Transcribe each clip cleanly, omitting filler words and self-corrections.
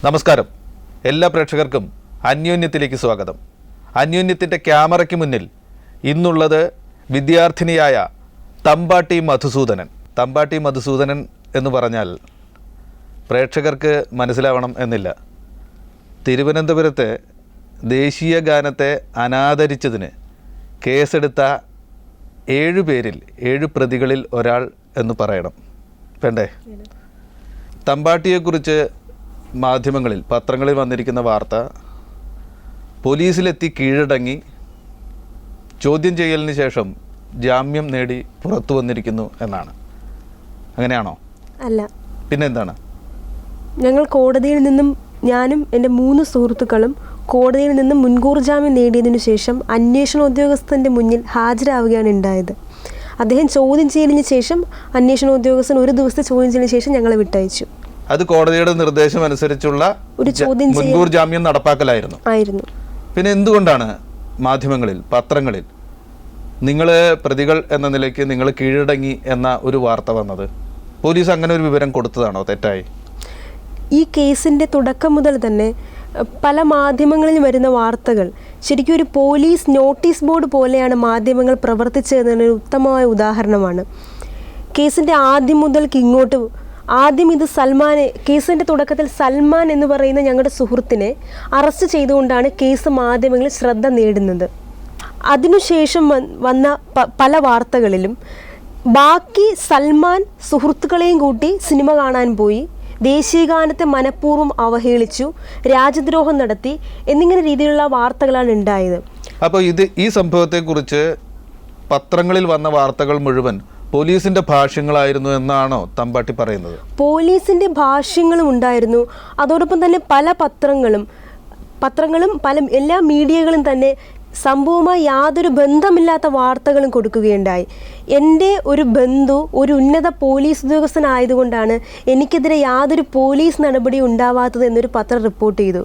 നമസ്കാരം. എല്ലാ പ്രേക്ഷകർക്കും അന്യോന്യത്തിലേക്ക് സ്വാഗതം. അന്യോന്യത്തിൻ്റെ ക്യാമറയ്ക്ക് മുന്നിൽ ഇന്നുള്ളത് വിദ്യാർത്ഥിനിയായ തമ്പാട്ടി മധുസൂദനൻ. തമ്പാട്ടി മധുസൂദനൻ എന്ന് പറഞ്ഞാൽ പ്രേക്ഷകർക്ക് മനസ്സിലാവണം എന്നില്ല. തിരുവനന്തപുരത്തെ ദേശീയ ഗാനത്തെ അനാദരിച്ചതിന് കേസെടുത്ത 7 പേരിൽ 7 പ്രതികളിൽ ഒരാൾ എന്ന് പറയണം. വേണ്ടേ? തമ്പാട്ടിയെക്കുറിച്ച് മാധ്യമങ്ങളിൽ, പത്രങ്ങളിൽ വന്നിരിക്കുന്ന വാർത്ത പോലീസിലെത്തി കീഴടങ്ങി ചോദ്യം ചെയ്യലിന് ശേഷം ജാമ്യം നേടി പുറത്തു വന്നിരിക്കുന്നു എന്നാണ്. അങ്ങനെയാണോ? അല്ല. പിന്നെന്താണ്? ഞങ്ങൾ കോടതിയിൽ നിന്നും, ഞാനും എൻ്റെ 3 സുഹൃത്തുക്കളും കോടതിയിൽ നിന്നും മുൻകൂർ ജാമ്യം നേടിയതിനു ശേഷം അന്വേഷണ ഉദ്യോഗസ്ഥൻ്റെ മുന്നിൽ ഹാജരാവുകയാണ് ഉണ്ടായത്. അദ്ദേഹം ചോദ്യം ചെയ്യലിന് ശേഷം, അന്വേഷണ ഉദ്യോഗസ്ഥൻ ഒരു ദിവസത്തെ ചോദ്യം ചെയ്യലിന് ശേഷം ഞങ്ങളെ വിട്ടയച്ചു. അത് കോടതിയുടെ നിർദ്ദേശം അനുസരിച്ചുള്ള ഒരു ചോദ്യം മുൻകൂർ ജാമ്യം നടപ്പാക്കലായിരുന്നു. പിന്നെ എന്തുകൊണ്ടാണ് മാധ്യമങ്ങളിൽ, പത്രങ്ങളിൽ നിങ്ങൾ പ്രതികൾ എന്ന നിലയ്ക്ക് നിങ്ങൾ കീഴടങ്ങി എന്ന ഒരു വാർത്ത വന്നത്? പോലീസ് അങ്ങനെ ഒരു വിവരം കൊടുത്തതാണോ തെറ്റായി? ഈ കേസിൻ്റെ തുടക്കം മുതൽ തന്നെ പല മാധ്യമങ്ങളിൽ വരുന്ന വാർത്തകൾ ശരിക്കും ഒരു പോലീസ് നോട്ടീസ് ബോർഡ് പോലെയാണ് മാധ്യമങ്ങൾ പ്രവർത്തിച്ചതെന്നൊരു ഉത്തമമായ ഉദാഹരണമാണ്. കേസിൻ്റെ ആദ്യം മുതൽക്ക് ഇങ്ങോട്ട്, ആദ്യം ഇത് കേസിൻ്റെ തുടക്കത്തിൽ സൽമാൻ എന്ന് പറയുന്ന ഞങ്ങളുടെ സുഹൃത്തിനെ അറസ്റ്റ് ചെയ്തുകൊണ്ടാണ് കേസ് മാധ്യമങ്ങളിൽ ശ്രദ്ധ നേടുന്നത്. അതിനുശേഷം വന്ന പല വാർത്തകളിലും ബാക്കി സൽമാൻ സുഹൃത്തുക്കളെയും കൂട്ടി സിനിമ കാണാൻ പോയി, ദേശീയഗാനത്തെ മനഃപൂർവ്വം അവഹേളിച്ചു, രാജ്യദ്രോഹം നടത്തി എന്നിങ്ങനെ രീതിയിലുള്ള വാർത്തകളാണ് ഉണ്ടായത്. അപ്പോൾ ഈ സംഭവത്തെക്കുറിച്ച് പത്രങ്ങളിൽ വന്ന വാർത്തകൾ മുഴുവൻ പോലീസിന്റെ ഭാഷ്യങ്ങളായിരുന്നു എന്നാണോ തമ്പാട്ടി പറയുന്നത്? പോലീസിന്റെ ഭാഷ്യങ്ങളും ഉണ്ടായിരുന്നു. അതോടൊപ്പം തന്നെ പല പത്രങ്ങളും പല എല്ലാ മീഡിയകളും തന്നെ സംഭവവുമായി യാതൊരു ബന്ധമില്ലാത്ത വാർത്തകളും കൊടുക്കുകയുണ്ടായി. എൻ്റെ ഒരു ബന്ധു ഒരു ഉന്നത പോലീസ് ഉദ്യോഗസ്ഥനായതുകൊണ്ടാണ് എനിക്കെതിരെ യാതൊരു പോലീസ് നടപടി ഉണ്ടാവാത്തത് എന്നൊരു പത്രം റിപ്പോർട്ട് ചെയ്തു.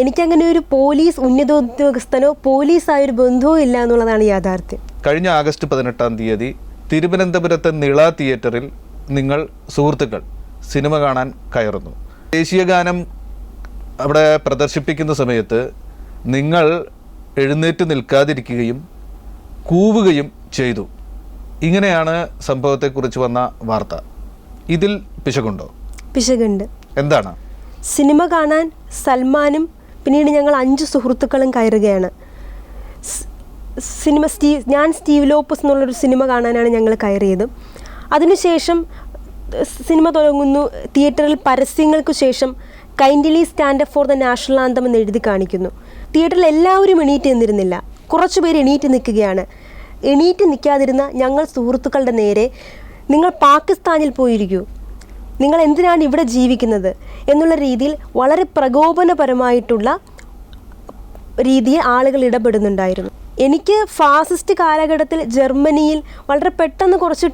എനിക്കങ്ങനെ ഒരു പോലീസ് ഉന്നത ഉദ്യോഗസ്ഥനോ പോലീസായൊരു ബന്ധുവോ ഇല്ല എന്നുള്ളതാണ് യാഥാർത്ഥ്യം. കഴിഞ്ഞ ആഗസ്റ്റ് 18-ാം തീയതി തിരുവനന്തപുരത്തെ നിള തിയേറ്ററിൽ നിങ്ങൾ സുഹൃത്തുക്കൾ സിനിമ കാണാൻ കയറുന്നു. ദേശീയഗാനം അവിടെ പ്രദർശിപ്പിക്കുന്ന സമയത്ത് നിങ്ങൾ എഴുന്നേറ്റ് നിൽക്കാതിരിക്കുകയും കൂവുകയും ചെയ്തു. ഇങ്ങനെയാണ് സംഭവത്തെക്കുറിച്ച് വന്ന വാർത്ത. ഇതിൽ പിശകുണ്ടോ? പിശകുണ്ട്. എന്താണ്? സിനിമ കാണാൻ സൽമാനും പിന്നീട് ഞങ്ങൾ 5 സുഹൃത്തുക്കളും കയറുകയാണ്. ഞാൻ സ്റ്റീവ് ലോപ്പസ് എന്നുള്ളൊരു സിനിമ കാണാനാണ് ഞങ്ങൾ കയറിയത്. അതിനുശേഷം സിനിമ തുടങ്ങുന്നു. തിയേറ്ററിൽ പരസ്യങ്ങൾക്ക് ശേഷം kindly stand up for the national anthem എന്ന് എഴുതി കാണിക്കുന്നു. തിയേറ്ററിൽ എല്ലാവരും എണീറ്റ് നിന്നിരുന്നില്ല, കുറച്ചുപേർ എണീറ്റ് നിൽക്കുകയാണ്. എണീറ്റ് നിൽക്കാതിരുന്ന ഞങ്ങൾ സുഹൃത്തുക്കളുടെ നേരെ നിങ്ങൾ പാകിസ്ഥാനിൽ പോയിരിക്കൂ, നിങ്ങൾ എന്തിനാണ് ഇവിടെ ജീവിക്കുന്നത് എന്നുള്ള രീതിയിൽ വളരെ പ്രകോപനപരമായിട്ടുള്ള രീതിയിൽ ആളുകൾ ഇടപെടുന്നുണ്ടായിരുന്നു. എനിക്ക് ഫാസിസ്റ്റ് കാലഘട്ടത്തിൽ ജർമ്മനിയിൽ വളരെ പെട്ടെന്ന് കുറച്ച്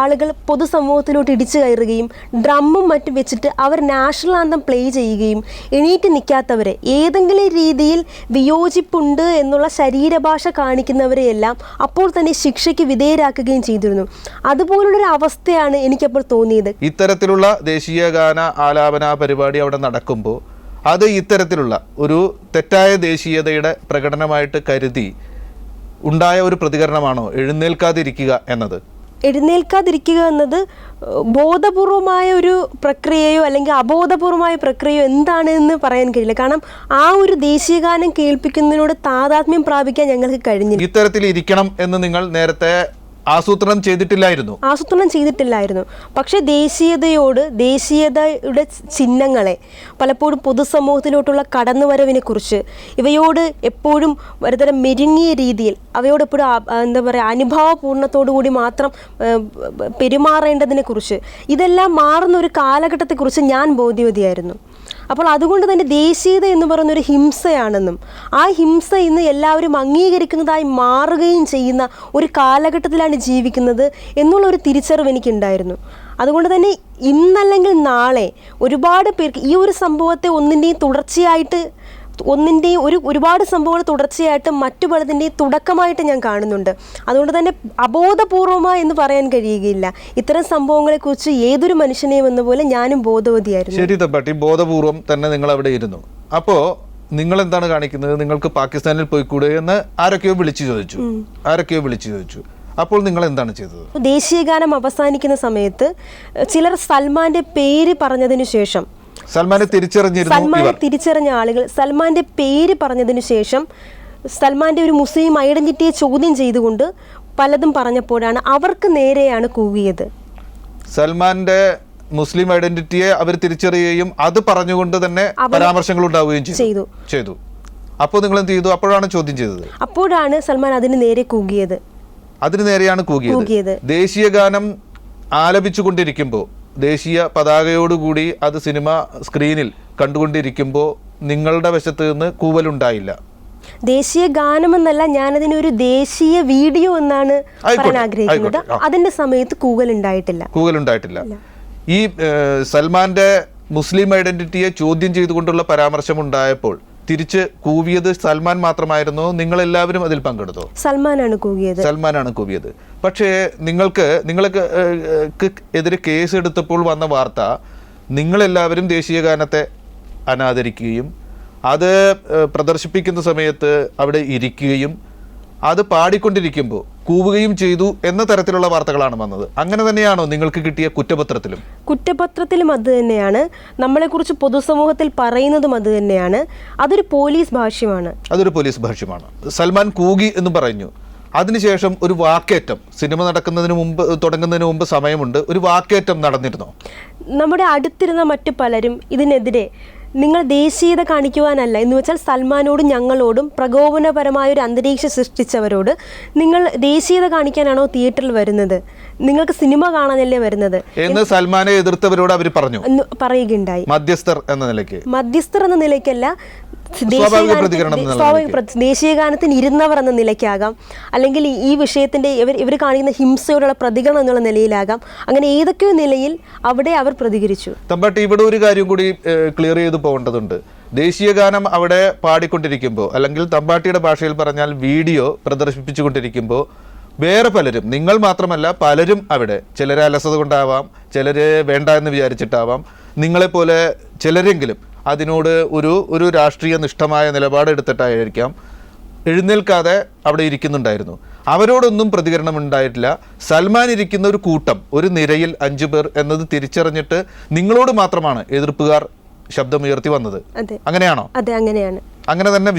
ആളുകൾ പൊതുസമൂഹത്തിലോട്ട് ഇടിച്ചു കയറുകയും ഡ്രമ്മും മറ്റും വെച്ചിട്ട് അവർ നാഷണൽ ആന്തം പ്ലേ ചെയ്യുകയും എണീറ്റ് നിൽക്കാത്തവരെ, ഏതെങ്കിലും രീതിയിൽ വിയോജിപ്പുണ്ട് എന്നുള്ള ശരീരഭാഷ കാണിക്കുന്നവരെയെല്ലാം അപ്പോൾ തന്നെ ശിക്ഷയ്ക്ക് വിധേയരാക്കുകയും ചെയ്തിരുന്നു. അതുപോലുള്ളൊരു അവസ്ഥയാണ് എനിക്കപ്പോൾ തോന്നിയത്. ഇത്തരത്തിലുള്ള ദേശീയഗാന ആലാപന പരിപാടി അവിടെ നടക്കുമ്പോൾ അത് ഇത്തരത്തിലുള്ള ഒരു തെറ്റായ ദേശീയതയുടെ പ്രകടനമായിട്ട് കരുതി ഉണ്ടായ ഒരു പ്രതികരണമാണോ എഴുന്നേൽക്കാതിരിക്കുക എന്നത്? എഴുന്നേൽക്കാതിരിക്കുക എന്നത് ബോധപൂർവമായ ഒരു പ്രക്രിയയോ അല്ലെങ്കിൽ അബോധപൂർവമായ പ്രക്രിയയോ എന്താണെന്ന് പറയാൻ കഴിയില്ല. കാരണം ആ ഒരു ദേശീയഗാനം കേൾപ്പിക്കുന്നതിനോട് താതാത്മ്യം പ്രാപിക്കാൻ ഞങ്ങൾക്ക് കഴിഞ്ഞില്ല. ഇത്തരത്തിൽ ഇരിക്കണം എന്ന് നിങ്ങൾ നേരത്തെ ആസൂത്രണം ചെയ്തിട്ടില്ലായിരുന്നു. പക്ഷേ ദേശീയതയുടെ ചിഹ്നങ്ങളെ, പലപ്പോഴും പൊതുസമൂഹത്തിലോട്ടുള്ള കടന്നുവരവിനെ കുറിച്ച്, ഇവയോട് എപ്പോഴും ഒരുതരം മെരുങ്ങിയ രീതിയിൽ അവയോടെപ്പോഴും അനുഭാവപൂർണ്ണത്തോടു കൂടി മാത്രം പെരുമാറേണ്ടതിനെ കുറിച്ച്, ഇതെല്ലാം മാറുന്ന ഒരു കാലഘട്ടത്തെക്കുറിച്ച് ഞാൻ ബോധ്യവതിയായിരുന്നു. അപ്പോൾ അതുകൊണ്ട് തന്നെ ദേശീയത എന്ന് പറയുന്നൊരു ഹിംസയാണെന്നും ആ ഹിംസ ഇന്ന് എല്ലാവരും അംഗീകരിക്കുന്നതായി മാറുകയും ചെയ്യുന്ന ഒരു കാലഘട്ടത്തിലാണ് ജീവിക്കുന്നത് എന്നുള്ളൊരു തിരിച്ചറിവ് എനിക്കുണ്ടായിരുന്നു. അതുകൊണ്ട് തന്നെ ഇന്നല്ലെങ്കിൽ നാളെ ഒരുപാട് പേർക്ക് ഈ ഒരു സംഭവത്തെ ഒന്നിൻ്റെയും ഒന്നിൻ്റെയും ഒരുപാട് സംഭവങ്ങൾ തുടർച്ചയായിട്ട് മറ്റു പലതിൻ്റെയും തുടക്കമായിട്ട് ഞാൻ കാണുന്നുണ്ട്. അതുകൊണ്ട് തന്നെ അബോധപൂർവമായി എന്ന് പറയാൻ കഴിയുകയില്ല. ഇത്തരം സംഭവങ്ങളെക്കുറിച്ച് ഏതൊരു മനുഷ്യനെയും എന്ന പോലെ ഞാനും ബോധവതിയായിരുന്നു. ശരി തമ്പാട്ടി, ബോധപൂർവം തന്നെ നിങ്ങൾ അവിടെ ഇരുന്നു. അപ്പോൾ നിങ്ങൾ എന്താണ് കാണിക്കുന്നത്? നിങ്ങൾക്ക് പാകിസ്ഥാനിൽ പോയിക്കൂടെ എന്ന് ആരൊക്കെയോ വിളിച്ചു ചോദിച്ചു. അപ്പോൾ നിങ്ങൾ എന്താണ് ചെയ്തത്? ദേശീയഗാനം അവസാനിക്കുന്ന സമയത്ത് ചിലർ സൽമാന്റെ പേര് പറഞ്ഞതിനു ശേഷം, സൽമാനെ തിരിച്ചറിഞ്ഞ ആളുകൾ സൽമാന്റെ പേര് പറഞ്ഞതിനു ശേഷം സൽമാന്റെ ഒരു മുസ്ലിം ഐഡന്റിറ്റിയെ ചോദ്യം ചെയ്തുകൊണ്ട് പലതും പറഞ്ഞപ്പോഴാണ് അവർക്ക് നേരെയാണ് കൂവിയത്. സൽമാന്റെ മുസ്ലിം ഐഡന്റിറ്റിയെ അവർ തിരിച്ചറിയുകയും അത് പറഞ്ഞുകൊണ്ട് തന്നെ പരാമർശങ്ങൾ ഉണ്ടാവുകയും ചെയ്തു. അപ്പോൾ നിങ്ങൾ എന്ത് ചെയ്തു? അപ്പോഴാണ് ചോദ്യം ചെയ്തത്. അപ്പോഴാണ് സൽമാൻ അതിന് നേരെ കൂകിയത്. അതിന് നേരെയാണ് കൂകിയത്. ദേശീയ ഗാനം ആലപിച്ചുകൊണ്ടിരിക്കുമ്പോൾ, ദേശീയ പതാകയോടുകൂടി അത് സിനിമ സ്ക്രീനിൽ കണ്ടുകൊണ്ടിരിക്കുമ്പോൾ നിങ്ങളുടെ വശത്ത് നിന്ന് കൂവലുണ്ടായില്ല. ദേശീയ ഗാനമെന്നല്ല, ഞാനതിനൊരു ദേശീയ വീഡിയോ എന്നാണ് പറയാൻ ആഗ്രഹിക്കുന്നത്. അതിന്റെ സമയത്ത് കൂവലുണ്ടായിട്ടില്ല. ഈ സൽമാന്റെ മുസ്ലിം ഐഡന്റിറ്റിയെ ചോദ്യം ചെയ്തുകൊണ്ടുള്ള പരാമർശം ഉണ്ടായപ്പോൾ തിരിച്ച് കൂവിയത് സൽമാൻ മാത്രമായിരുന്നു? നിങ്ങളെല്ലാവരും അതിൽ പങ്കെടുത്തോ? സൽമാനാണ് കൂവിയത്. പക്ഷേ നിങ്ങൾക്ക് എതിരെ കേസ് എടുത്തപ്പോൾ വന്ന വാർത്ത, നിങ്ങളെല്ലാവരും ദേശീയ ഗാനത്തെ അനാദരിക്കുകയും അത് പ്രദർശിപ്പിക്കുന്ന സമയത്ത് അവിടെ ഇരിക്കുകയും അത് പാടിക്കൊണ്ടിരിക്കുമ്പോൾ കൂവുകയും ചെയ്തു എന്ന തരത്തിലുള്ള വാർത്തകളാണ് വന്നത്. അങ്ങനെ തന്നെയാണോ നിങ്ങൾക്ക് കിട്ടിയ കുറ്റപത്രത്തിലും അത് തന്നെയാണ്. നമ്മളെക്കുറിച്ച് പൊതുസമൂഹത്തിൽ പറയുന്നതും അത് തന്നെയാണ്. അതൊരു പോലീസ് ഭാഷ്യമാണ്. സൽമാൻ കൂകി എന്ന് പറഞ്ഞു. അതിനുശേഷം ഒരു വാക്കേറ്റം സിനിമ തുടങ്ങുന്നതിന് മുമ്പ് സമയമുണ്ട്. ഒരു വാക്കേറ്റം നടന്നിരുന്നോ? നമ്മുടെ അടുത്തിരുന്ന മറ്റു പലരും ഇതിനെതിരെ നിങ്ങൾ ദേശീയത കാണിക്കുവാനല്ല എന്ന് വെച്ചാൽ സൽമാനോടും ഞങ്ങളോടും പ്രകോപനപരമായ ഒരു അന്തരീക്ഷം സൃഷ്ടിച്ചവരോട്, നിങ്ങൾ ദേശീയത കാണിക്കാനാണോ തിയേറ്ററിൽ വരുന്നത്, നിങ്ങൾക്ക് സിനിമ കാണാനല്ലേ വരുന്നത് എന്ന് സൽമാനെ എതിർത്തവരോട് അവർ പറയുകയുണ്ടായി. മധ്യസ്ഥർ എന്ന നിലയ്ക്കല്ല, ദേശീയഗാനത്തിന് ഇരുന്നവർ എന്ന നിലയ്ക്കാകാം, അല്ലെങ്കിൽ ഈ വിഷയത്തിന്റെ ഇവർ കാണിക്കുന്ന ഹിംസയോടുള്ള പ്രതികരണം എന്നുള്ള നിലയിലാകാം. അങ്ങനെ ഏതൊക്കെയോ നിലയിൽ അവിടെ അവർ പ്രതികരിച്ചു. തമ്പാട്ടി, ഇവിടെ ഒരു കാര്യം കൂടി ക്ലിയർ ചെയ്ത് പോകേണ്ടതുണ്ട്. ദേശീയ ഗാനം അവിടെ പാടിക്കൊണ്ടിരിക്കുമ്പോൾ, അല്ലെങ്കിൽ തമ്പാട്ടിയുടെ ഭാഷയിൽ പറഞ്ഞാൽ വീഡിയോ പ്രദർശിപ്പിച്ചുകൊണ്ടിരിക്കുമ്പോൾ വേറെ പലരും, നിങ്ങൾ മാത്രമല്ല പലരും അവിടെ, ചിലരെ അലസത കൊണ്ടാവാം, ചിലര് വേണ്ട എന്ന് വിചാരിച്ചിട്ടാവാം, നിങ്ങളെപ്പോലെ ചിലരെങ്കിലും അതിനോട് ഒരു രാഷ്ട്രീയ നിഷ്ഠമായ നിലപാടെടുത്തിട്ടായിരിക്കാം എഴുന്നേൽക്കാതെ അവിടെ ഇരിക്കുന്നുണ്ടായിരുന്നു. അവരോടൊന്നും പ്രതികരണം ഉണ്ടായിട്ടില്ല. സൽമാൻ ഇരിക്കുന്ന ഒരു കൂട്ടം, ഒരു നിരയിൽ 5 പേർ എന്നത് തിരിച്ചറിഞ്ഞിട്ട് നിങ്ങളോട് മാത്രമാണ് എതിർപ്പുകാർ ശബ്ദമുയർത്തി വന്നത്. അങ്ങനെയാണോ? അതെ, അങ്ങനെയാണ്. അങ്ങനെ തന്നെ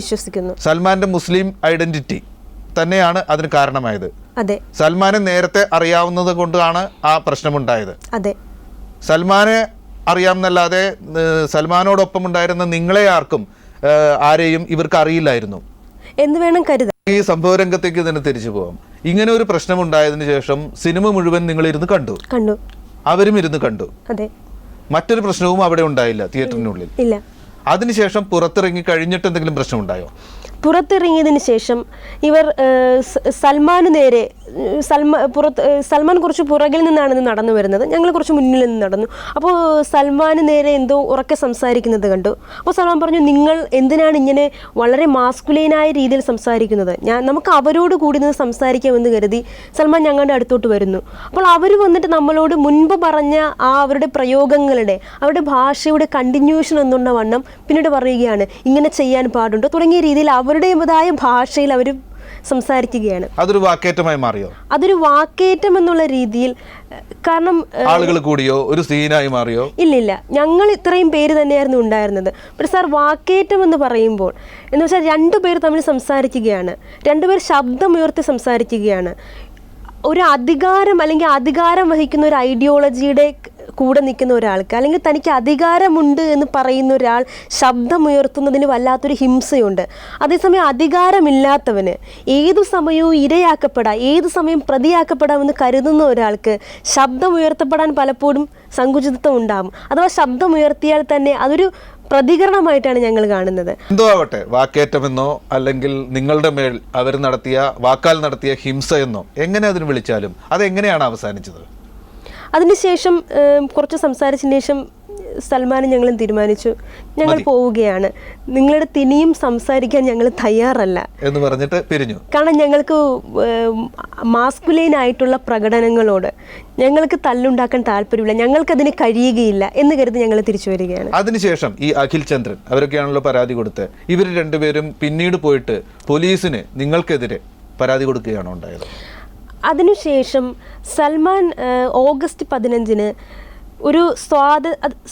വിശ്വസിക്കുന്നു. സൽമാന്റെ മുസ്ലിം ഐഡന്റിറ്റി തന്നെയാണ് അതിന് കാരണമായത്. അതെ. സൽമാനെ നേരത്തെ അറിയാവുന്നത് കൊണ്ടാണ് ആ പ്രശ്നമുണ്ടായത്. അതെ. സൽമാനെ അറിയാമെന്നല്ലാതെ സൽമാനോടൊപ്പം ഉണ്ടായിരുന്ന ആരെയും ഇവർക്ക് അറിയില്ലായിരുന്നു എന്ന് വേണം കരുതാൻ. ഈ സംഭവ രംഗത്തേക്ക് തന്നെ തിരിച്ചു പോവാം. ഇങ്ങനെ ഒരു പ്രശ്നം ഉണ്ടായതിനു ശേഷം സിനിമ മുഴുവൻ നിങ്ങൾ ഇരുന്ന് കണ്ടു, അവരും ഇരുന്ന് കണ്ടു. അതെ. മറ്റൊരു പ്രശ്നവും അവിടെ ഉണ്ടായില്ല തിയേറ്ററിനുള്ളിൽ. ഇല്ല. അതിനുശേഷം പുറത്തിറങ്ങി കഴിഞ്ഞിട്ട് എന്തെങ്കിലും പ്രശ്നം ഉണ്ടായോ? പുറത്തിറങ്ങിയതിന് ശേഷം ഇവർ സൽമാൻ കുറച്ച് പുറകിൽ നിന്നാണ് നടന്നു വരുന്നത്, ഞങ്ങൾ കുറച്ച് മുന്നിൽ നിന്ന് നടന്നു. അപ്പോൾ സൽമാന് നേരെ എന്തോ ഉറക്കെ സംസാരിക്കുന്നത് കണ്ടു. അപ്പോൾ സൽമാൻ പറഞ്ഞു, നിങ്ങൾ എന്തിനാണ് ഇങ്ങനെ വളരെ മാസ്കുലൈനായ രീതിയിൽ സംസാരിക്കുന്നത്, നമുക്ക് അവരോട് കൂടി നിന്ന് സംസാരിക്കാമെന്ന് കരുതി സൽമാൻ ഞങ്ങളുടെ അടുത്തോട്ട് വരുന്നു. അപ്പോൾ അവർ വന്നിട്ട് നമ്മളോട് മുൻപ് പറഞ്ഞ അവരുടെ പ്രയോഗങ്ങളുടെ, അവരുടെ ഭാഷയുടെ കണ്ടിന്യൂഷൻ എന്നുള്ള വണ്ണം പിന്നീട് പറയുകയാണ്, ഇങ്ങനെ ചെയ്യാൻ പാടുണ്ടോ തുടങ്ങിയ രീതിയിൽ അവരുടേതായ ഭാഷയിൽ അവർ സംസാരിക്കുകയാണ്. അതൊരു വാക്കേറ്റമായി മാറിയോ? അതൊരു വാക്കേറ്റം എന്നുള്ള രീതിയിൽ, കാരണം ആളുകൾ കൂടിയോ ഒരു സീനായി മാറിയോ? ഇല്ലില്ല, ഞങ്ങൾ ഇത്രയും പേര് തന്നെയായിരുന്നു ഉണ്ടായിരുന്നത്. പക്ഷേ സാർ, വാക്കേറ്റം എന്ന് പറയുമ്പോൾ എന്ന് വെച്ചാൽ 2 പേർ തമ്മിൽ സംസാരിക്കുകയാണ്, 2 പേർ ശബ്ദമുയർത്തി സംസാരിക്കുകയാണ്. ഒരു അധികാരം അല്ലെങ്കിൽ അധികാരം വഹിക്കുന്ന ഒരു ഐഡിയോളജിയുടെ കൂടെ നിൽക്കുന്ന ഒരാൾക്ക്, അല്ലെങ്കിൽ തനിക്ക് അധികാരമുണ്ട് എന്ന് പറയുന്ന ഒരാൾ ശബ്ദമുയർത്തുന്നതിന് വല്ലാത്തൊരു ഹിംസയുണ്ട്. അതേസമയം അധികാരമില്ലാത്തവന് ഏതു സമയവും ഇരയാക്കപ്പെടാം, ഏതു സമയം പ്രതിയാക്കപ്പെടാമെന്ന് കരുതുന്ന ഒരാൾക്ക് ശബ്ദമുയർത്തപ്പെടാൻ പലപ്പോഴും സങ്കുചിതത്വം ഉണ്ടാകും. അഥവാ ശബ്ദമുയർത്തിയാൽ തന്നെ അതൊരു പ്രതികരണമായിട്ടാണ് ഞങ്ങൾ കാണുന്നത്. എന്തോ ആവട്ടെ, വാക്കേറ്റമെന്നോ അല്ലെങ്കിൽ നിങ്ങളുടെ മേൽ അവർ വാക്കാൽ നടത്തിയ ഹിംസ എന്നോ എങ്ങനെ അതിന് വിളിച്ചാലും അതെങ്ങനെയാണ് അവസാനിച്ചത്? അതിനുശേഷം കുറച്ച് സംസാരിച്ചതിന് ശേഷം സൽമാനും ഞങ്ങളും തീരുമാനിച്ചു ഞങ്ങൾ പോവുകയാണ്, നിങ്ങളുടെ തിനിയും സംസാരിക്കാൻ ഞങ്ങൾ തയ്യാറല്ല എന്ന് പറഞ്ഞിട്ട് പിരിഞ്ഞു. കാരണം ഞങ്ങൾക്ക് മാസ്കുലൈൻ ആയിട്ടുള്ള പ്രകടനങ്ങളോട് ഞങ്ങൾക്ക് തല്ലുണ്ടാക്കാൻ താല്പര്യമില്ല, ഞങ്ങൾക്കതിന് കഴിയുകയില്ല എന്ന് കരുതി ഞങ്ങൾ തിരിച്ചു വരികയാണ്. അതിനുശേഷം ഈ അഖിൽ ചന്ദ്രൻ അവരൊക്കെയാണല്ലോ പരാതി കൊടുത്ത്, ഇവർ രണ്ടുപേരും പിന്നീട് പോയിട്ട് പോലീസിന് നിങ്ങൾക്കെതിരെ പരാതി കൊടുക്കുകയാണോ ഉണ്ടായത്? അതിനുശേഷം സൽമാൻ ഓഗസ്റ്റ് 15 ഒരു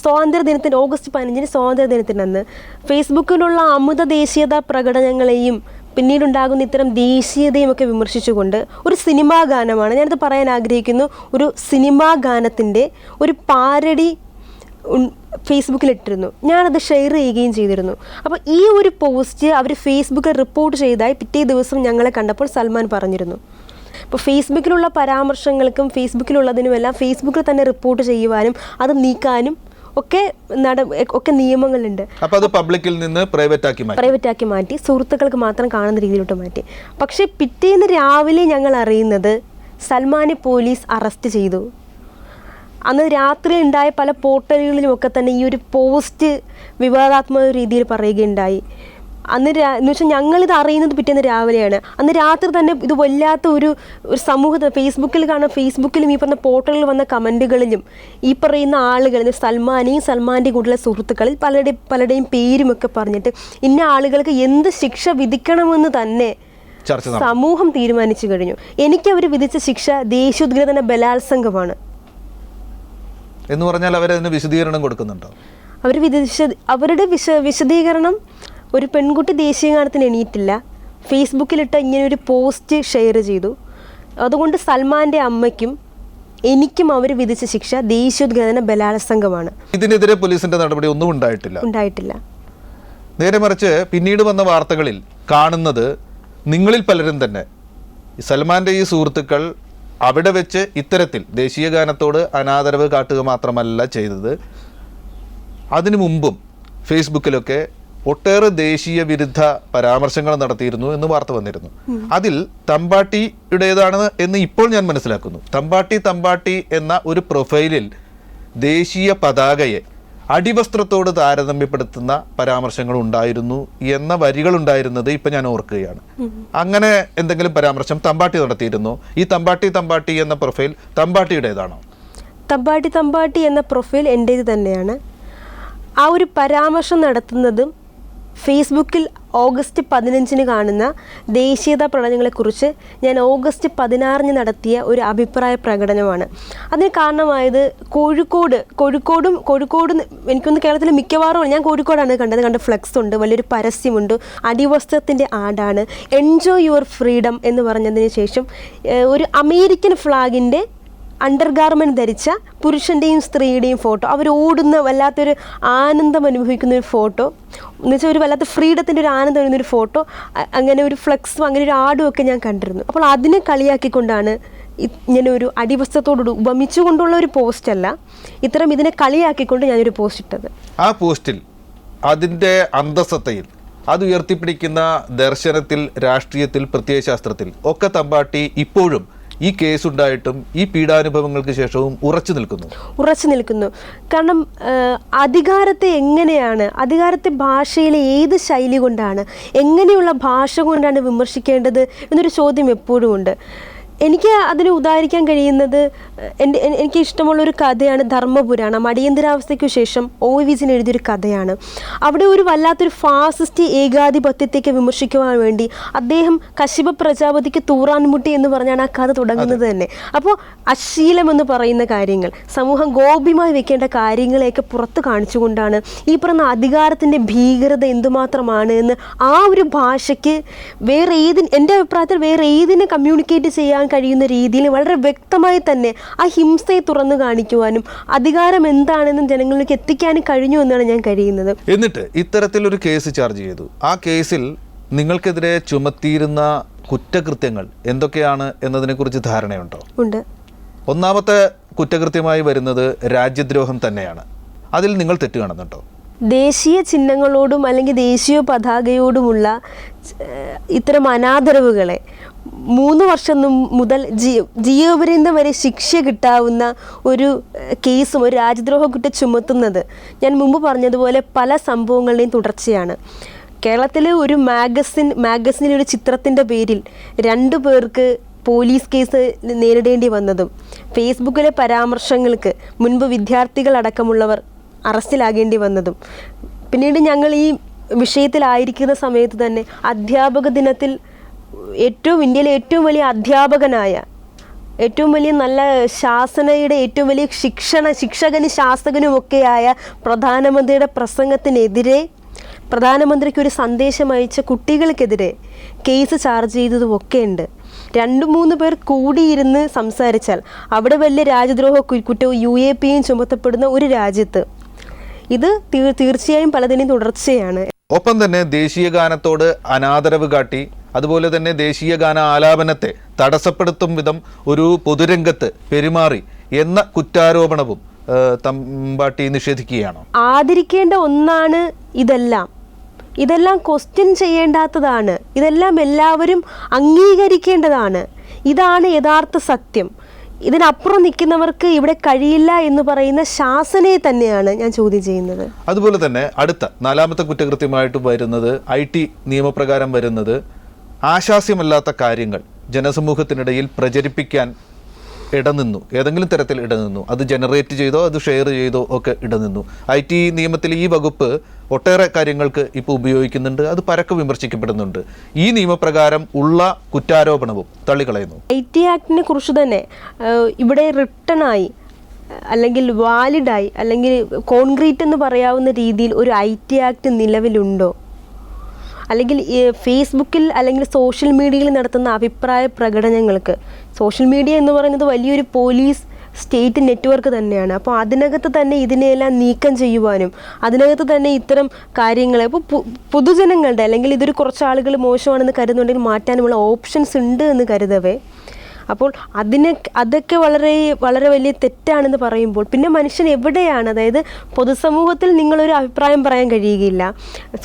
സ്വാതന്ത്ര്യദിനത്തിന് ഓഗസ്റ്റ് 15 സ്വാതന്ത്ര്യദിനത്തിനന്ന് ഫേസ്ബുക്കിലുള്ള അമിത ദേശീയതാ പ്രകടനങ്ങളെയും പിന്നീടുണ്ടാകുന്ന ഇത്തരം ദേശീയതയും ഒക്കെ വിമർശിച്ചുകൊണ്ട് ഒരു സിനിമാ ഗാനമാണ്, ഞാനത് പറയാൻ ആഗ്രഹിക്കുന്നു, ഒരു സിനിമാ ഗാനത്തിൻ്റെ ഒരു പാരഡി ഫേസ്ബുക്കിലിട്ടിരുന്നു. ഞാനത് ഷെയർ ചെയ്യുകയും ചെയ്തിരുന്നു. അപ്പോൾ ഈ ഒരു പോസ്റ്റ് അവർ ഫേസ്ബുക്കിൽ റിപ്പോർട്ട് ചെയ്തതായി പിറ്റേ ദിവസം ഞങ്ങളെ കണ്ടപ്പോൾ സൽമാൻ പറഞ്ഞിരുന്നു. അപ്പോൾ ഫേസ്ബുക്കിലുള്ള പരാമർശങ്ങൾക്കും ഫേസ്ബുക്കിലുള്ളതിനുമെല്ലാം ഫേസ്ബുക്കിൽ തന്നെ റിപ്പോർട്ട് ചെയ്യുവാനും അത് നീക്കാനും ഒക്കെ നിയമങ്ങളുണ്ട്. അപ്പോൾ അത് പബ്ലിക്കിൽ നിന്ന് പ്രൈവറ്റ് ആക്കി മാറ്റി സുഹൃത്തുക്കൾക്ക് മാത്രം കാണുന്ന രീതിയിലോട്ട് മാറ്റി. പക്ഷേ പിറ്റേന്ന് രാവിലെ ഞങ്ങൾ അറിയുന്നത് സൽമാനെ പോലീസ് അറസ്റ്റ് ചെയ്തു. അന്ന് രാത്രി ഉണ്ടായ പല പോർട്ടലുകളിലുമൊക്കെ തന്നെ ഈ ഒരു പോസ്റ്റ് വിവാദാത്മക രീതിയിൽ പറയുകയുണ്ടായി. അന്ന് എന്ന് വെച്ചാൽ ഞങ്ങളിത് അറിയുന്നത് പിറ്റേന്ന് രാവിലെയാണ്. അന്ന് രാത്രി തന്നെ ഇത് വല്ലാത്ത ഒരു സമൂഹത്തിൽ ഫേസ്ബുക്കിൽ കാണാം, ഫേസ്ബുക്കിലും ഈ പറഞ്ഞ പോർട്ടലിൽ വന്ന കമൻറ്റുകളിലും ഈ പറയുന്ന ആളുകൾ സൽമാനെയും സൽമാൻ്റെ കൂടെയുള്ള സുഹൃത്തുക്കളിൽ പലരുടെയും പേരുമൊക്കെ പറഞ്ഞിട്ട് ഇന്ന ആളുകൾക്ക് എന്ത് ശിക്ഷ വിധിക്കണമെന്ന് തന്നെ സമൂഹം തീരുമാനിച്ചു കഴിഞ്ഞു. എനിക്ക് അവർ വിധിച്ച ശിക്ഷ ദേശീയോദ്ഗ്രഥന ബലാത്സംഗമാണ് എന്ന് പറഞ്ഞാൽ അവരതിന് വിശദീകരണം കൊടുക്കുന്നുണ്ടോ? അവരുടെ വിശദീകരണം, ഒരു പെൺകുട്ടി ദേശീയ ഗാനത്തിന് എണീറ്റില്ല, ഫേസ്ബുക്കിലിട്ട് ഇങ്ങനെ ഒരു പോസ്റ്റ് ഷെയർ ചെയ്തു, അതുകൊണ്ട് സൽമാൻ്റെ അമ്മയ്ക്കും എനിക്കും അവർ വിധിച്ച ശിക്ഷ ദേശീയോദ്ഗ്രഥന ബലാത്സംഗമാണ്. ഇതിനെതിരെ പോലീസിന്റെ നടപടി ഒന്നും ഉണ്ടായിട്ടില്ല. നേരെ മറിച്ച് പിന്നീട് വന്ന വാർത്തകളിൽ കാണുന്നത് നിങ്ങളിൽ പലരും തന്നെ സൽമാന്റെ ഈ സുഹൃത്തുക്കൾ അവിടെ വെച്ച് ഇത്തരത്തിൽ ദേശീയ ഗാനത്തോട് അനാദരവ് കാട്ടുക മാത്രമല്ല ചെയ്തത്, അതിനു മുമ്പും ഫേസ്ബുക്കിലൊക്കെ ഒട്ടേറെ ദേശീയ വിരുദ്ധ പരാമർശങ്ങൾ നടത്തിയിരുന്നു എന്ന് വാർത്ത വന്നിരുന്നു. അതിൽ തമ്പാട്ടിയുടേതാണ് എന്ന് ഇപ്പോൾ ഞാൻ മനസ്സിലാക്കുന്നു. തമ്പാട്ടി എന്ന ഒരു പ്രൊഫൈലിൽ ദേശീയ പതാകയെ അടിവസ്ത്രത്തോട് താരതമ്യപ്പെടുത്തുന്ന പരാമർശങ്ങൾ ഉണ്ടായിരുന്നു എന്ന വരികൾ ഉണ്ടായിരുന്നത് ഇപ്പൊ ഞാൻ ഓർക്കുകയാണ്. അങ്ങനെ എന്തെങ്കിലും പരാമർശം തമ്പാട്ടി നടത്തിയിരുന്നോ? ഈ തമ്പാട്ടി എന്ന പ്രൊഫൈൽ തമ്പാട്ടിയുടേതാണോ? തമ്പാട്ടി എന്ന പ്രൊഫൈൽ എൻ്റേത് തന്നെയാണ്. ആ ഒരു പരാമർശം നടത്തുന്നതും ഫേസ്ബുക്കിൽ ഓഗസ്റ്റ് 15 കാണുന്ന ദേശീയതാ പ്രകടനങ്ങളെക്കുറിച്ച് ഞാൻ ഓഗസ്റ്റ് 16 നടത്തിയ ഒരു അഭിപ്രായ പ്രകടനമാണ്. അതിന് കാരണമായത് കോഴിക്കോടും എനിക്കൊന്ന് കേരളത്തിലെ മിക്കവാറും ഞാൻ കോഴിക്കോടാണ് കണ്ട ഫ്ലെക്സ് ഉണ്ട്, വലിയൊരു പരസ്യമുണ്ട്, അടിവസ്ത്രത്തിൻ്റെ ആടാണ്, എൻജോയ് യുവർ ഫ്രീഡം എന്ന് പറഞ്ഞതിന് ശേഷം ഒരു അമേരിക്കൻ ഫ്ലാഗിൻ്റെ അണ്ടർഗാർമെൻറ്റ് ധരിച്ച പുരുഷൻ്റെയും സ്ത്രീയുടെയും ഫോട്ടോ, അവർ ഓടുന്ന വല്ലാത്തൊരു ആനന്ദം അനുഭവിക്കുന്ന ഒരു ഫോട്ടോ, എന്ന് വെച്ചാൽ ഒരു വല്ലാത്ത ഫ്രീഡത്തിൻ്റെ ഒരു ആനന്ദം വരുന്നൊരു ഫോട്ടോ, അങ്ങനെ ഒരു ഫ്ലെക്സും അങ്ങനെ ഒരു ആടും ഒക്കെ ഞാൻ കണ്ടിരുന്നു. അപ്പോൾ അതിനെ കളിയാക്കിക്കൊണ്ടാണ് ഇങ്ങനെ ഒരു അടിവസ്ത്രത്തോട് ഉപമിച്ചുകൊണ്ടുള്ള ഒരു പോസ്റ്റല്ല, ഇത്തരം ഇതിനെ കളിയാക്കിക്കൊണ്ട് ഞാനൊരു പോസ്റ്റ് ഇട്ടത്. ആ പോസ്റ്റിൽ അതിൻ്റെ അന്തസത്തയിൽ അത് ഉയർത്തിപ്പിടിക്കുന്ന ദർശനത്തിൽ, രാഷ്ട്രീയത്തിൽ, പ്രത്യയശാസ്ത്രത്തിൽ ഒക്കെ തമ്പാട്ടി ഇപ്പോഴും ഈ കേസുണ്ടായിട്ടും ഈ പീഡാനുഭവങ്ങൾക്ക് ശേഷവും ഉറച്ചു നിൽക്കുന്നു. കാരണം അധികാരത്തെ ഭാഷയിലെ ഏത് ശൈലി കൊണ്ടാണ്, എങ്ങനെയുള്ള ഭാഷ കൊണ്ടാണ് വിമർശിക്കേണ്ടത് എന്നൊരു ചോദ്യം എപ്പോഴും ഉണ്ട്. എനിക്ക് അതിന് ഉദാഹരിക്കാൻ കഴിയുന്നത് എനിക്ക് ഇഷ്ടമുള്ളൊരു കഥയാണ് ധർമ്മപുരാണം. അടിയന്തരാവസ്ഥയ്ക്കു ശേഷം OVC എഴുതിയൊരു കഥയാണ്. അവിടെ ഒരു വല്ലാത്തൊരു ഫാസിസ്റ്റ് ഏകാധിപത്യത്തേക്ക് വിമർശിക്കുവാൻ വേണ്ടി അദ്ദേഹം കശ്യപ പ്രജാപതിക്ക് തൂറാൻമുട്ടി എന്ന് പറഞ്ഞാണ് ആ കഥ തുടങ്ങുന്നത് തന്നെ. അപ്പോൾ അശ്ലീലം എന്ന് പറയുന്ന കാര്യങ്ങൾ, സമൂഹം ഗോപ്യമായി വെക്കേണ്ട കാര്യങ്ങളെയൊക്കെ പുറത്ത് കാണിച്ചുകൊണ്ടാണ് ഈ പറഞ്ഞ അധികാരത്തിൻ്റെ ഭീകരത എന്തുമാത്രമാണ് എന്ന് ആ ഒരു ഭാഷയ്ക്ക് എൻ്റെ അഭിപ്രായത്തിൽ വേറെ ഏതിനെ കമ്മ്യൂണിക്കേറ്റ് ചെയ്യാൻ കഴിയുന്ന രീതിയിൽ വളരെ വ്യക്തമായി തന്നെ ആ ഹിംസയെ തുറന്നു കാണിക്കുവാനും അധികാരം എന്താണെന്നും ജനങ്ങളിലേക്ക് എത്തിക്കാനും കഴിഞ്ഞു എന്നാണ് ഞാൻ കഴിയുന്നത്. എന്നിട്ട് ഇത്തരത്തിലൊരു കേസ് ചാർജ് ചെയ്തു. ആ കേസിൽ നിങ്ങൾക്കെതിരെ ചുമത്തിയിരുന്ന കുറ്റകൃത്യങ്ങൾ എന്തൊക്കെയാണ് എന്നതിനെക്കുറിച്ച് ധാരണയുണ്ടോ? ഉണ്ട്. ഒന്നാമത്തെ കുറ്റകൃത്യമായി വരുന്നത് രാജ്യദ്രോഹം തന്നെയാണ്. അതിൽ നിങ്ങൾ തെറ്റ് കാണുന്നുണ്ടോ? ദേശീയ ചിഹ്നങ്ങളോടും അല്ലെങ്കിൽ ദേശീയ പതാകയോടുമുള്ള ഇത്തരം അനാദരവുകളെ 3 വർഷം മുതൽ ജീവപര്യന്തം വരെ ശിക്ഷ കിട്ടാവുന്ന ഒരു കേസും ഒരു രാജ്യദ്രോഹ കുറ്റം ചുമത്തുന്നത് ഞാൻ മുമ്പ് പറഞ്ഞതുപോലെ പല സംഭവങ്ങളുടെയും തുടർച്ചയാണ്. കേരളത്തിലെ ഒരു മാഗസിനിലെ ഒരു ചിത്രത്തിൻ്റെ പേരിൽ 2 പേർക്ക് പോലീസ് കേസ് നേരിടേണ്ടി വന്നതും ഫേസ്ബുക്കിലെ പരാമർശങ്ങൾക്ക് മുൻപ് വിദ്യാർത്ഥികളടക്കമുള്ളവർ അറസ്റ്റിലാകേണ്ടി വന്നതും പിന്നീട് ഞങ്ങൾ ഈ വിഷയത്തിലായിരിക്കുന്ന സമയത്ത് തന്നെ അധ്യാപക ദിനത്തിൽ ഇന്ത്യയിലെ ഏറ്റവും വലിയ അധ്യാപകനായ ഏറ്റവും വലിയ നല്ല ശാസനയുടെ ഏറ്റവും വലിയ ശിക്ഷകനും ശാസകനുമൊക്കെയായ പ്രധാനമന്ത്രിയുടെ പ്രസംഗത്തിനെതിരെ പ്രധാനമന്ത്രിക്ക് ഒരു സന്ദേശം അയച്ച കുട്ടികൾക്കെതിരെ കേസ് ചാർജ് ചെയ്തതുമൊക്കെ ഉണ്ട്. 2-3 പേർ കൂടിയിരുന്ന് സംസാരിച്ചാൽ അവിടെ വലിയ രാജ്യദ്രോഹ കുറ്റവും UAP ചുമത്തപ്പെടുന്ന ഒരു രാജ്യത്ത് ഇത് തീർച്ചയായും പലതിനും തുടർച്ചയാണ്. ഒപ്പം തന്നെ ദേശീയ ഗാനത്തോട് അനാദരവ് കാട്ടി അതുപോലെ തന്നെ ദേശീയ ഗാന ആലാപനത്തെ തടസ്സപ്പെടുത്തും വിധം ഒരു പൊതുരംഗത്ത് പെരുമാറി എന്ന കുറ്റാരോപണവും തമ്പാട്ടി നിഷേധിക്കുകയാണ്. ആദരിക്കേണ്ട ഒന്നാണ് ഇതെല്ലാം ക്വസ്റ്റ്യൻ ചെയ്യേണ്ടാത്തതാണ്. ഇതെല്ലാം എല്ലാവരും അംഗീകരിക്കേണ്ടതാണ്. ഇതാണ് യഥാർത്ഥ സത്യം. ഇതിനപ്പുറം നിൽക്കുന്നവർക്ക് ഇവിടെ കഴിയില്ല എന്ന് പറയുന്ന ശാസനയെ തന്നെയാണ് ഞാൻ ചോദ്യം ചെയ്യുന്നത്. അതുപോലെ തന്നെ അടുത്ത 4ാമത്തെ കുറ്റകൃത്യമായിട്ട് വരുന്നത് IT നിയമപ്രകാരം വരുന്നത് ആശാസ്യമല്ലാത്ത കാര്യങ്ങൾ ജനസമൂഹത്തിനിടയിൽ പ്രചരിപ്പിക്കാൻ ഇടനിന്നു, ഏതെങ്കിലും തരത്തിൽ ഇടനിന്നു, അത് ജനറേറ്റ് ചെയ്തോ അത് ഷെയർ ചെയ്തോ ഒക്കെ ഇടനിന്നു. IT നിയമത്തിൽ ഈ വകുപ്പ് ഒട്ടേറെ കാര്യങ്ങൾക്ക് ഇപ്പോൾ ഉപയോഗിക്കുന്നുണ്ട്, അത് പരക്കെ വിമർശിക്കപ്പെടുന്നുണ്ട്. ഈ നിയമപ്രകാരം ഉള്ള കുറ്റാരോപണവും തള്ളിക്കളയുന്നു. IT ആക്ടിനെ കുറിച്ച് തന്നെ ഇവിടെ റിട്ടണായി അല്ലെങ്കിൽ വാലിഡായി അല്ലെങ്കിൽ കോൺക്രീറ്റ് എന്ന് പറയാവുന്ന രീതിയിൽ ഒരു IT ആക്ട് നിലവിലുണ്ടോ? അല്ലെങ്കിൽ ഫേസ്ബുക്കിൽ അല്ലെങ്കിൽ സോഷ്യൽ മീഡിയയിൽ നടത്തുന്ന അഭിപ്രായ പ്രകടനങ്ങൾക്ക് സോഷ്യൽ മീഡിയ എന്ന് പറയുന്നത് വലിയൊരു പോലീസ് സ്റ്റേറ്റ് നെറ്റ്വർക്ക് തന്നെയാണ്. അപ്പോൾ അതിനകത്ത് തന്നെ ഇതിനെയെല്ലാം നീക്കം ചെയ്യുവാനും അതിനകത്ത് തന്നെ ഇത്തരം കാര്യങ്ങളെ ഇപ്പോൾ പൊതുജനങ്ങളുടെ അല്ലെങ്കിൽ ഇതൊരു കുറച്ച് ആളുകൾ മോശമാണെന്ന് കരുതുന്നുണ്ടെങ്കിൽ മാറ്റാനുമുള്ള ഓപ്ഷൻസ് ഉണ്ട് എന്ന് കരുതവേ അപ്പോൾ അതൊക്കെ വളരെ വളരെ വലിയ തെറ്റാണെന്ന് പറയുമ്പോൾ പിന്നെ മനുഷ്യൻ എവിടെയാണ്? അതായത് പൊതുസമൂഹത്തിൽ നിങ്ങളൊരു അഭിപ്രായം പറയാൻ കഴിയുകയില്ല,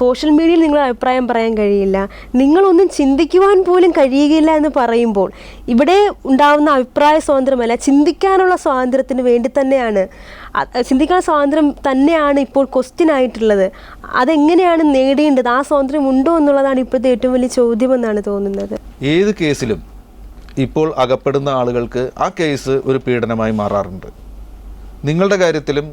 സോഷ്യൽ മീഡിയയിൽ നിങ്ങളൊരു അഭിപ്രായം പറയാൻ കഴിയില്ല, നിങ്ങളൊന്നും ചിന്തിക്കുവാൻ പോലും കഴിയുകയില്ല എന്ന് പറയുമ്പോൾ ഇവിടെ ഉണ്ടാകുന്ന അഭിപ്രായ സ്വാതന്ത്ര്യമല്ല, ചിന്തിക്കാനുള്ള സ്വാതന്ത്ര്യത്തിന് വേണ്ടി തന്നെയാണ്, ചിന്തിക്കാനുള്ള സ്വാതന്ത്ര്യം തന്നെയാണ് ഇപ്പോൾ ക്വസ്റ്റ്യൻ ആയിട്ടുള്ളത്. അതെങ്ങനെയാണ് നേടേണ്ടത്? ആ സ്വാതന്ത്ര്യം ഉണ്ടോ എന്നുള്ളതാണ് ഇപ്പോഴത്തെ ഏറ്റവും വലിയ ചോദ്യമെന്നാണ് തോന്നുന്നത്. ഏത് കേസിലും ഇപ്പോൾ അകപ്പെടുന്ന ആളുകൾക്ക് ആ കേസ് ഒരു പീഡനമായി മാറാറുണ്ട്. നിങ്ങളുടെ കാര്യത്തിലും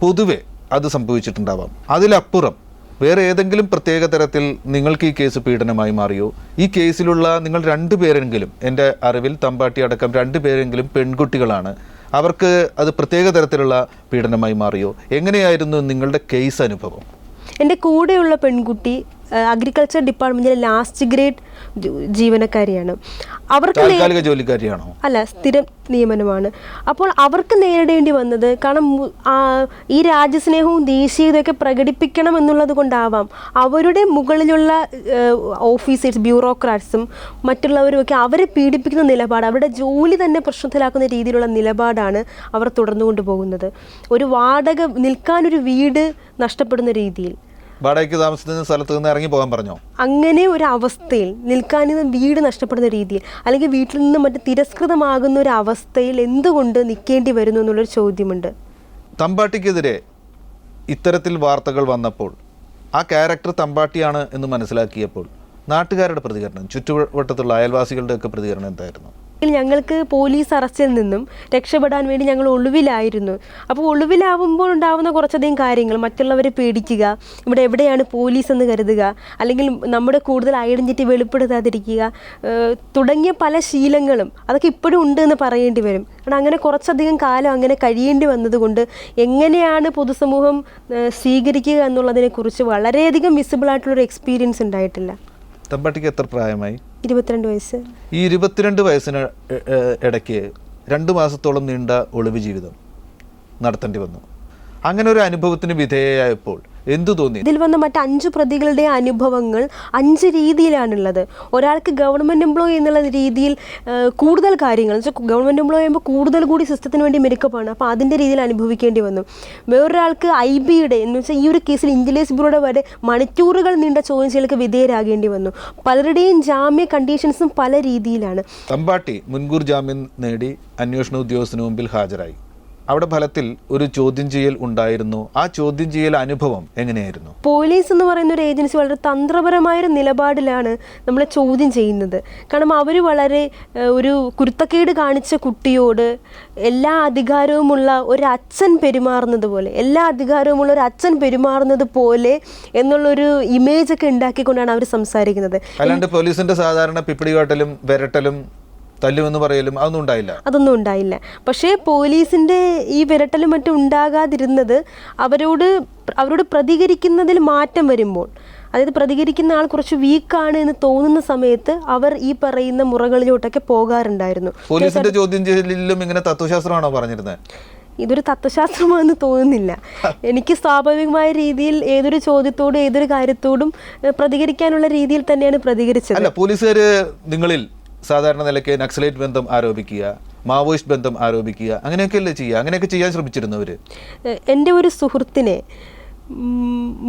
പൊതുവെ അത് സംഭവിച്ചിട്ടുണ്ടാവാം. അതിലപ്പുറം വേറെ ഏതെങ്കിലും പ്രത്യേക തരത്തിൽ നിങ്ങൾക്ക് ഈ കേസ് പീഡനമായി മാറിയോ? ഈ കേസിലുള്ള നിങ്ങൾ 2 പേരെങ്കിലും, എൻ്റെ അറിവിൽ തമ്പാട്ടി അടക്കം 2 പേരെങ്കിലും പെൺകുട്ടികളാണ്, അവർക്ക് അത് പ്രത്യേക തരത്തിലുള്ള പീഡനമായി മാറിയോ? എങ്ങനെയായിരുന്നു നിങ്ങളുടെ കേസ് അനുഭവം? എൻ്റെ കൂടെയുള്ള പെൺകുട്ടി അഗ്രികൾച്ചർ ഡിപ്പാർട്ട്മെന്റിലെ ലാസ്റ്റ് ഗ്രേഡ് ജീവനക്കാരിയാണ്. അവർക്ക് താൽക്കാലിക ജോലിക്കാരിയാണോ? അല്ല, സ്ഥിരം നിയമനമാണ്. അപ്പോൾ അവർക്ക് നേരിടേണ്ടി വന്നത് കാരണം ഈ രാജ്യസ്നേഹവും ദേശീയതയൊക്കെ പ്രകടിപ്പിക്കണം എന്നുള്ളത് കൊണ്ടാവാം അവരുടെ മുകളിലുള്ള ഓഫീസേഴ്സ്, ബ്യൂറോക്രാറ്റ്സും മറ്റുള്ളവരും ഒക്കെ അവരെ പീഡിപ്പിക്കുന്ന നിലപാട്, അവരുടെ ജോലി തന്നെ പ്രശ്നത്തിലാക്കുന്ന രീതിയിലുള്ള നിലപാടാണ് അവർ തുടർന്നുകൊണ്ട് പോകുന്നത്. ഒരു വാടക നിൽക്കാനൊരു വീട് നഷ്ടപ്പെടുന്ന രീതിയിൽ, വാടകയ്ക്ക് താമസിക്കുന്ന സ്ഥലത്ത് നിന്ന് ഇറങ്ങി പോകാൻ പറഞ്ഞോ? അങ്ങനെ ഒരു അവസ്ഥയിൽ നിൽക്കാനിന്ന് വീട് നഷ്ടപ്പെടുന്ന രീതിയിൽ അല്ലെങ്കിൽ വീട്ടിൽ നിന്ന് മറ്റ് തിരസ്കൃതമാകുന്ന ഒരു അവസ്ഥയിൽ എന്തുകൊണ്ട് നിൽക്കേണ്ടി വരുന്നു എന്നുള്ളൊരു ചോദ്യമുണ്ട്. തമ്പാട്ടിക്കെതിരെ ഇത്തരത്തിൽ വാർത്തകൾ വന്നപ്പോൾ ആ ക്യാരക്ടർ തമ്പാട്ടിയാണ് എന്ന് മനസ്സിലാക്കിയപ്പോൾ നാട്ടുകാരുടെ പ്രതികരണം, ചുറ്റുവട്ടത്തുള്ള അയൽവാസികളുടെയൊക്കെ പ്രതികരണം എന്തായിരുന്നു? ഞങ്ങൾക്ക് പോലീസ് അറസ്റ്റിൽ നിന്നും രക്ഷപ്പെടാൻ വേണ്ടി ഞങ്ങൾ ഒളിവിലായിരുന്നു. അപ്പോൾ ഒളിവിലാവുമ്പോൾ ഉണ്ടാകുന്ന കുറച്ചധികം കാര്യങ്ങൾ, മറ്റുള്ളവരെ പേടിക്കുക, ഇവിടെ എവിടെയാണ് പോലീസ് എന്ന് കരുതുക, അല്ലെങ്കിൽ നമ്മുടെ കൂടുതൽ ഐഡൻറ്റിറ്റി വെളിപ്പെടുത്താതിരിക്കുക തുടങ്ങിയ പല ശീലങ്ങളും അതൊക്കെ ഇപ്പോഴും ഉണ്ട് എന്ന് പറയേണ്ടി വരും. കാരണം അങ്ങനെ കുറച്ചധികം കാലം അങ്ങനെ കഴിയേണ്ടി വന്നതുകൊണ്ട് എങ്ങനെയാണ് പൊതുസമൂഹം സ്വീകരിക്കുക എന്നുള്ളതിനെക്കുറിച്ച് വളരെയധികം വിസിബിളായിട്ടുള്ളൊരു എക്സ്പീരിയൻസ് ഉണ്ടായിട്ടില്ല. തമ്പാട്ടിക്ക് എത്ര പ്രായമായി? 22 വയസ്സ്. ഈ 22 വയസ്സിന് ഇടയ്ക്ക് 2 മാസത്തോളം നീണ്ട ഒളിവ് ജീവിതം നടത്തേണ്ടി വന്നു. അങ്ങനെ ഒരു അനുഭവത്തിന് വിധേയമായപ്പോൾ എന്തു തോന്നി? ഇതിൽ വന്ന മറ്റ് 5 പ്രതികളുടെ അനുഭവങ്ങൾ 5 രീതിയിലാണുള്ളത്. ഒരാൾക്ക് ഗവൺമെൻറ് എംപ്ലോയി എന്നുള്ള രീതിയിൽ കൂടുതൽ കാര്യങ്ങൾ എന്ന് വെച്ചാൽ ഗവൺമെൻറ് എംപ്ലോയി ആകുമ്പോൾ കൂടുതൽ കൂടി സിസ്റ്റത്തിന് വേണ്ടി മെരുക്കപ്പാണ്. അപ്പോൾ അതിൻ്റെ രീതിയിൽ അനുഭവിക്കേണ്ടി വന്നു. വേറൊരാൾക്ക് IBയുടെ എന്ന് വെച്ചാൽ ഈ ഒരു കേസിൽ ഇന്റലിജൻസ് ബ്യൂറോയുടെ വരെ മണിക്കൂറുകൾ നീണ്ട ചോദ്യം ചെയ്യലുകൾക്ക് വിധേയരാകേണ്ടി വന്നു. പലരുടെയും ജാമ്യ കണ്ടീഷൻസും പല രീതിയിലാണ്. തമ്പാട്ടി മുൻകൂർ ജാമ്യം നേടി അന്വേഷണ ഉദ്യോഗസ്ഥന് മുമ്പിൽ ഹാജരായി. അവിടെ ഫലത്തിൽ ഒരു ചോദ്യം ചെയ്യൽ ഉണ്ടായിരുന്നു. ആ ചോദ്യം ചെയ്യൽ അനുഭവം എങ്ങനെയായിരുന്നു? പോലീസ് എന്ന് പറയുന്ന ഒരു ഏജൻസി വളരെ തന്ത്രപരമായൊരു നിലപാടിലാണ് നമ്മളെ ചോദ്യം ചെയ്യുന്നത്. കാരണം അവർ വളരെ ഒരു കുരുത്തക്കേട് കാണിച്ച കുട്ടിയോട് എല്ലാ അധികാരവുമുള്ള ഒരു അച്ഛൻ പെരുമാറുന്നത് പോലെ എന്നുള്ളൊരു ഇമേജ് ഒക്കെ ഉണ്ടാക്കിക്കൊണ്ടാണ് അവർ സംസാരിക്കുന്നത്. അല്ലാണ്ട് പോലീസിന്റെ സാധാരണ പിപ്പിടികാട്ടലും വിരട്ടലും തല്ലുമെന്ന് പറയലും അതൊന്നും ഉണ്ടായില്ല. പക്ഷേ പോലീസിൻ്റെ ഈ വിരട്ടലും മറ്റും ഉണ്ടാകാതിരുന്നത് അവരോട് പ്രതികരിക്കുന്നതിൽ മാറ്റം വരുമ്പോൾ, അതായത് പ്രതികരിക്കുന്ന ആൾ കുറച്ച് വീക്കാണ് എന്ന് തോന്നുന്ന സമയത്ത് അവർ ഈ പറയുന്ന മുറകളിലോട്ടൊക്കെ പോകാറുണ്ടായിരുന്നു. പോലീസിന്റെ ചോദ്യം ചെയ്യലിലും ഇങ്ങനെ തത്വശാസ്ത്രമാണോ പറഞ്ഞിരുന്നത്? ഇതൊരു തത്വശാസ്ത്രമാണെന്ന് തോന്നുന്നില്ല. എനിക്ക് സ്വാഭാവികമായ രീതിയിൽ ഏതൊരു ചോദ്യത്തോടും ഏതൊരു കാര്യത്തോടും പ്രതികരിക്കാനുള്ള രീതിയിൽ തന്നെയാണ് പ്രതികരിച്ചത്. അല്ല, പോലീസുകാർ നിങ്ങളിൽ സാധാരണ നിലയ്ക്ക് നക്സലൈറ്റ് ബന്ധം ആരോപിക്കുക, മാവോയിസ്റ്റ് ബന്ധം ആരോപിക്കുക, അങ്ങനെയൊക്കെയല്ലേ ചെയ്യുക? അങ്ങനെയൊക്കെ ചെയ്യാൻ ശ്രമിച്ചിരുന്നവർ? എൻ്റെ ഒരു സുഹൃത്തിനെ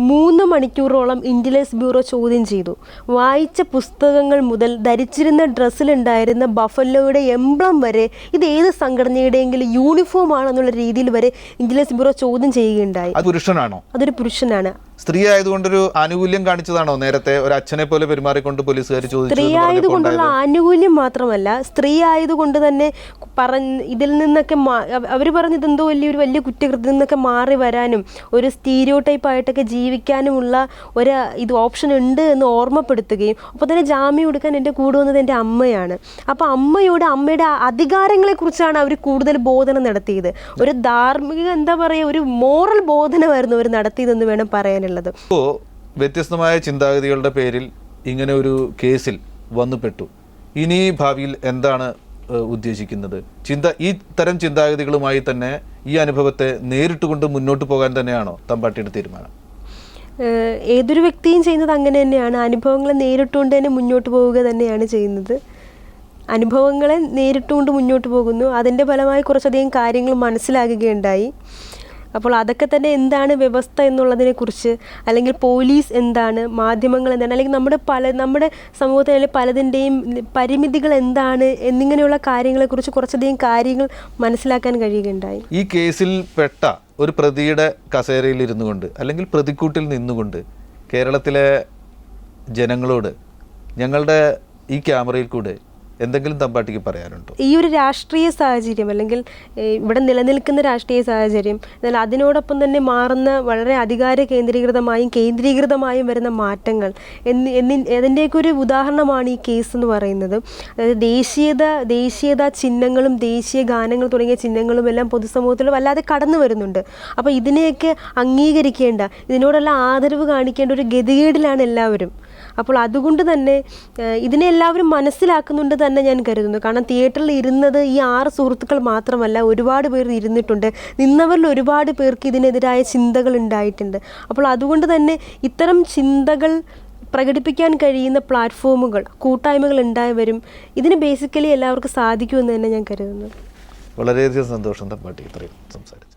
3 മണിക്കൂറോളം ഇന്റലിജൻസ് ബ്യൂറോ ചോദ്യം ചെയ്തു. വായിച്ച പുസ്തകങ്ങൾ മുതൽ ധരിച്ചിരുന്ന ഡ്രസ്സിലുണ്ടായിരുന്ന ബഫലോയുടെ എംബ്ലം വരെ ഇത് ഏത് സംഘടനയുടെയെങ്കിലും യൂണിഫോം ആണെന്നുള്ള രീതിയിൽ വരെ ഇന്റലിജൻസ് ബ്യൂറോ ചോദ്യം ചെയ്യുകയുണ്ടായി. പുരുഷനാണോ? അതൊരു പുരുഷനാണ്. സ്ത്രീ ആയതുകൊണ്ടൊരു ആനുകൂല്യം കാണിച്ചതാണോ നേരത്തെ? ഒരു അച്ഛനെ പോലെ പെരുമാറിക്കൊണ്ട് പോലീസുകാർ ചോദിച്ചു? സ്ത്രീ ആയതുകൊണ്ടുള്ള ആനുകൂല്യം മാത്രമല്ല, സ്ത്രീ ആയതുകൊണ്ട് തന്നെ ഇതിൽ നിന്നൊക്കെ അവർ പറഞ്ഞ് ഇതെന്തോ വലിയ കുറ്റകൃത്യത്തിൽ നിന്നൊക്കെ മാറി വരാനും ഒരു സ്റ്റീരിയോടൈപ്പ് ആയിട്ടൊക്കെ ജീവിക്കാനുമുള്ള ഇത് ഓപ്ഷൻ ഉണ്ട് എന്ന് ഓർമ്മപ്പെടുത്തുകയും അപ്പോൾ തന്നെ ജാമ്യം എടുക്കാൻ എൻ്റെ കൂടെ വന്നത് എൻ്റെ അമ്മയാണ്. അപ്പോൾ അമ്മയുടെ അധികാരങ്ങളെക്കുറിച്ചാണ് അവർ കൂടുതൽ ബോധനം നടത്തിയത്. ഒരു ധാർമ്മിക ഒരു മോറൽ ബോധനമായിരുന്നു അവർ നടത്തിയതെന്ന് വേണം പറയാനുള്ളത്. ഇപ്പോൾ വ്യത്യസ്തമായ ചിന്താഗതികളുടെ പേരിൽ ഇങ്ങനെ ഒരു കേസിൽ വന്നുപെട്ടു. ഇനി ഭാവിയിൽ എന്താണ് ഉദ്ദേശിക്കുന്നത്? ഈ തരം ചിന്താഗതികളുമായി തന്നെ ഈ അനുഭവത്തെ നേരിട്ടുകൊണ്ട് മുന്നോട്ട് പോകാൻ തന്നെയാണോ തമ്പാട്ടിയുടെ തീരുമാനം? ഏതൊരു വ്യക്തിയും ചെയ്യുന്നത് അങ്ങനെ തന്നെയാണ്. അനുഭവങ്ങളെ നേരിട്ടുകൊണ്ട് തന്നെ മുന്നോട്ട് പോവുക തന്നെയാണ് ചെയ്യുന്നത്. അനുഭവങ്ങളെ നേരിട്ടുകൊണ്ട് മുന്നോട്ട് പോകുന്നു. അതിൻ്റെ ഫലമായി കുറച്ചധികം കാര്യങ്ങൾ മനസ്സിലാകുകയുണ്ടായി. അപ്പോൾ അതൊക്കെ തന്നെ എന്താണ് വ്യവസ്ഥ എന്നുള്ളതിനെക്കുറിച്ച്, അല്ലെങ്കിൽ പോലീസ് എന്താണ്, മാധ്യമങ്ങൾ എന്താണ്, അല്ലെങ്കിൽ നമ്മുടെ സമൂഹത്തിലെ പലതിൻ്റെയും പരിമിതികൾ എന്താണ് എന്നിങ്ങനെയുള്ള കാര്യങ്ങളെക്കുറിച്ച് കുറച്ചധികം കാര്യങ്ങൾ മനസ്സിലാക്കാൻ കഴിയുകയുണ്ടായി. ഈ കേസിൽ പെട്ട ഒരു പ്രതിയുടെ കസേരയിൽ ഇരുന്നു കൊണ്ട് അല്ലെങ്കിൽ പ്രതിക്കൂട്ടിൽ നിന്നുകൊണ്ട് കേരളത്തിലെ ജനങ്ങളോട് ഞങ്ങളുടെ ഈ ക്യാമറയിൽ കൂടെ എന്തെങ്കിലും തമ്പാട്ടിക്ക് പറയാനുണ്ടോ? ഈ ഒരു രാഷ്ട്രീയ സാഹചര്യം അല്ലെങ്കിൽ ഇവിടെ നിലനിൽക്കുന്ന രാഷ്ട്രീയ സാഹചര്യം, എന്നാൽ അതിനോടൊപ്പം തന്നെ മാറുന്ന വളരെ അധികാര കേന്ദ്രീകൃതമായും വരുന്ന മാറ്റങ്ങൾ അതിൻ്റെയൊക്കെ ഒരു ഉദാഹരണമാണ് ഈ കേസ് എന്ന് പറയുന്നത്. അതായത് ദേശീയത ചിഹ്നങ്ങളും ദേശീയ ഗാനങ്ങൾ തുടങ്ങിയ ചിഹ്നങ്ങളും എല്ലാം പൊതുസമൂഹത്തിൽ വല്ലാതെ കടന്നു വരുന്നുണ്ട്. അപ്പോൾ ഇതിനെയൊക്കെ അംഗീകരിക്കേണ്ട, ഇതിനോടുള്ള ആദരവ് കാണിക്കേണ്ട ഒരു ഗതികേടിലാണ് എല്ലാവരും. അപ്പോൾ അതുകൊണ്ട് തന്നെ ഇതിനെ എല്ലാവരും മനസ്സിലാക്കുന്നുണ്ട് തന്നെ ഞാൻ കരുതുന്നു. കാരണം തിയേറ്ററിൽ ഇരുന്നത് ഈ 6 സുഹൃത്തുക്കൾ മാത്രമല്ല, ഒരുപാട് പേർ ഇരുന്നിട്ടുണ്ട്. നിന്നവരിൽ ഒരുപാട് പേർക്ക് ഇതിനെതിരായ ചിന്തകൾ ഉണ്ടായിട്ടുണ്ട്. അപ്പോൾ അതുകൊണ്ട് തന്നെ ഇത്തരം ചിന്തകൾ പ്രകടിപ്പിക്കാൻ കഴിയുന്ന പ്ലാറ്റ്ഫോമുകൾ, കൂട്ടായ്മകൾ ഉണ്ടായി വരും. ഇതിന് ബേസിക്കലി എല്ലാവർക്കും സാധിക്കുമെന്ന് തന്നെ ഞാൻ കരുതുന്നു. വളരെയധികം സന്തോഷം തമ്പാട്ടി ഇത്രയും സംസാരിച്ചു.